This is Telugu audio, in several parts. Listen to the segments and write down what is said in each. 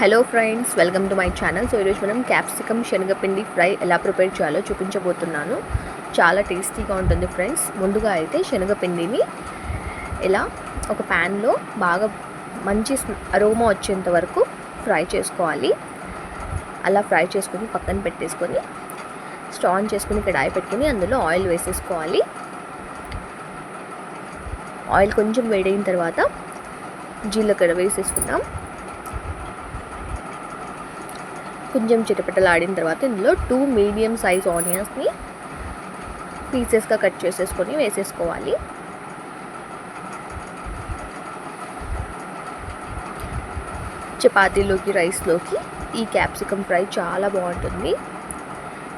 Hello friends, welcome to my channel. So ఈరోజు మనం క్యాప్సికమ్ శనగపిండి ఫ్రై ఎలా ప్రిపేర్ చేయాలో చూపించబోతున్నాను. చాలా టేస్టీగా ఉంటుంది ఫ్రెండ్స్. ముందుగా అయితే శనగపిండిని ఇలా ఒక ప్యాన్లో బాగా మంచి అరోమా వచ్చేంత వరకు ఫ్రై చేసుకోవాలి. అలా ఫ్రై చేసుకొని పక్కన పెట్టేసుకొని స్టవ్ ఆన్ చేసుకుని కడాయి పెట్టుకొని అందులో ఆయిల్ వేసేసుకోవాలి. ఆయిల్ కొంచెం వేడైన తర్వాత జీలకర్ర వేసేసుకుందాం. కొంచెం చిటపటలాడిన తర్వాత ఇందులో 2 మీడియం సైజ్ ఆనియన్స్ని పీసెస్గా కట్ చేసేసుకొని వేసేసుకోవాలి. చపాతీలోకి, రైస్లోకి ఈ క్యాప్సికమ్ ఫ్రై చాలా బాగుంటుంది.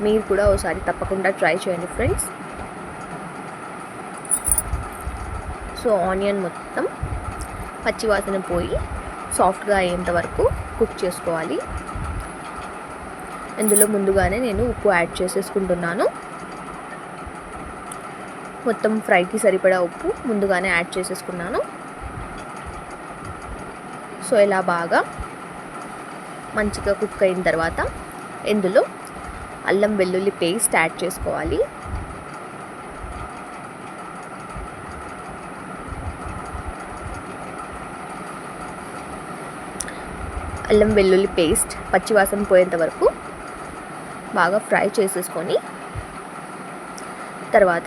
మీరు కూడా ఒకసారి తప్పకుండా ట్రై చేయండి ఫ్రెండ్స్. సో ఆనియన్ మొత్తం పచ్చివాసన పోయి సాఫ్ట్గా అయ్యేంత వరకు కుక్ చేసుకోవాలి. ఇందులో ముందుగానే నేను ఉప్పు యాడ్ చేసేసుకుంటున్నాను. మొత్తం ఫ్రైకి సరిపడా ఉప్పు ముందుగానే యాడ్ చేసేసుకున్నాను. సో ఇలా బాగా మంచిగా కుక్ అయిన తర్వాత ఇందులో అల్లం వెల్లుల్లి పేస్ట్ యాడ్ చేసుకోవాలి. అల్లం వెల్లుల్లి పేస్ట్ పచ్చివాసన పోయేంత వరకు బాగా ఫ్రై చేసేసుకొని తర్వాత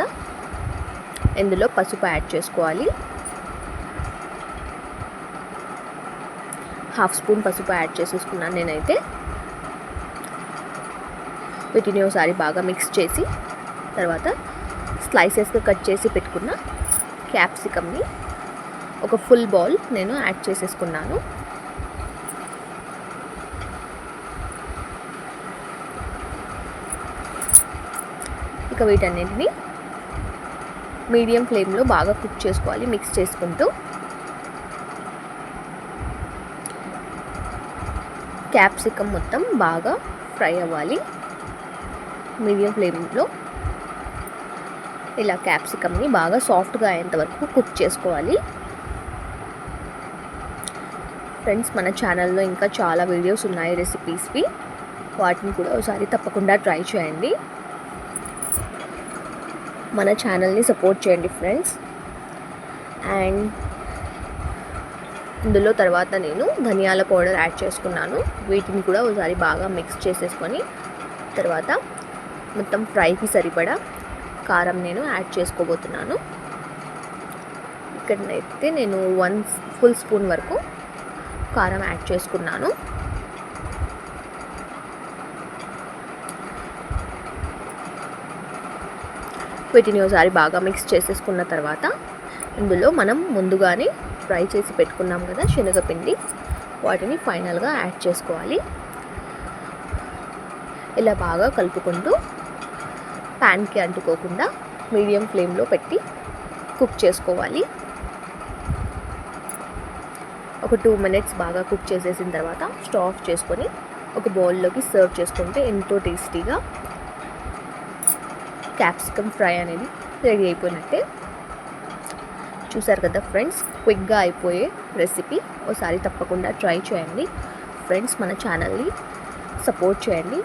ఇందులో పసుపు యాడ్ చేసుకోవాలి. 1/2 స్పూన్ పసుపు యాడ్ చేసేసుకున్నాను నేనైతే. వీటిని ఒకసారి బాగా మిక్స్ చేసి తర్వాత స్లైసెస్గా కట్ చేసి పెట్టుకున్న క్యాప్సికమ్ని ఒక ఫుల్ బౌల్ నేను యాడ్ చేసేసుకున్నాను. ఇక వీటన్నిటిని మీడియం ఫ్లేమ్లో బాగా కుక్ చేసుకోవాలి, మిక్స్ చేసుకుంటూ. క్యాప్సికమ్ మొత్తం బాగా ఫ్రై అవ్వాలి మీడియం ఫ్లేమ్లో. ఇలా క్యాప్సికమ్ని బాగా సాఫ్ట్గా అయ్యేంత వరకు కుక్ చేసుకోవాలి. ఫ్రెండ్స్, మన ఛానల్లో ఇంకా చాలా వీడియోస్ ఉన్నాయి రెసిపీస్వి. వాటిని కూడా ఒకసారి తప్పకుండా ట్రై చేయండి. మన ఛానల్ని సపోర్ట్ చేయండి ఫ్రెండ్స్. అండ్ ఇందులో తర్వాత నేను ధనియాల పౌడర్ యాడ్ చేసుకున్నాను. వీటిని కూడా ఒకసారి బాగా మిక్స్ చేసేసుకొని తర్వాత మొత్తం ఫ్రైకి సరిపడా కారం నేను యాడ్ చేసుకోబోతున్నాను. ఇక్కడైతే నేను 1 ఫుల్ స్పూన్ వరకు కారం యాడ్ చేసుకున్నాను. వీటిని ఒకసారి బాగా మిక్స్ చేసేసుకున్న తర్వాత ఇందులో మనం ముందుగానే ఫ్రై చేసి పెట్టుకున్నాం కదా శనగపిండి, వాటిని ఫైనల్గా యాడ్ చేసుకోవాలి. ఇలా బాగా కలుపుకుంటూ ప్యాన్కి అంటుకోకుండా మీడియం ఫ్లేమ్లో పెట్టి కుక్ చేసుకోవాలి. ఒక 2 మినిట్స్ బాగా కుక్ చేసేసిన తర్వాత స్టవ్ ఆఫ్ చేసుకొని ఒక బౌల్లోకి సర్వ్ చేసుకుంటే ఎంతో టేస్టీగా క్యాప్సికమ్ ఫ్రై అనేది రెడీ అయిపోయినట్టే. చూసారు కదా ఫ్రెండ్స్, క్విక్గా అయిపోయే రెసిపీ. ఒకసారి తప్పకుండా ట్రై చేయండి ఫ్రెండ్స్. మన ఛానల్ని సపోర్ట్ చేయండి.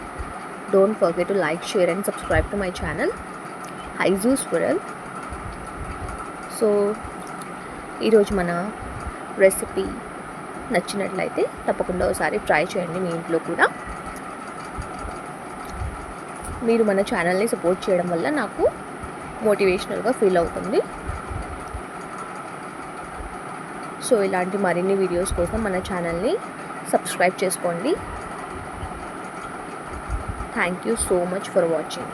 Don't forget to like, share and subscribe to my channel హైజూ స్విరల్. సో ఈరోజు మన రెసిపీ నచ్చినట్లయితే తప్పకుండా ఒకసారి ట్రై చేయండి మీ ఇంట్లో కూడా. మీరు మన ఛానల్ని సపోర్ట్ చేయడం వల్ల నాకు మోటివేషనల్గా ఫీల్ అవుతుంది. సో ఇలాంటి మరిన్ని వీడియోస్ కోసం మన ఛానల్ని సబ్స్క్రైబ్ చేసుకోండి. Thank you so much for watching.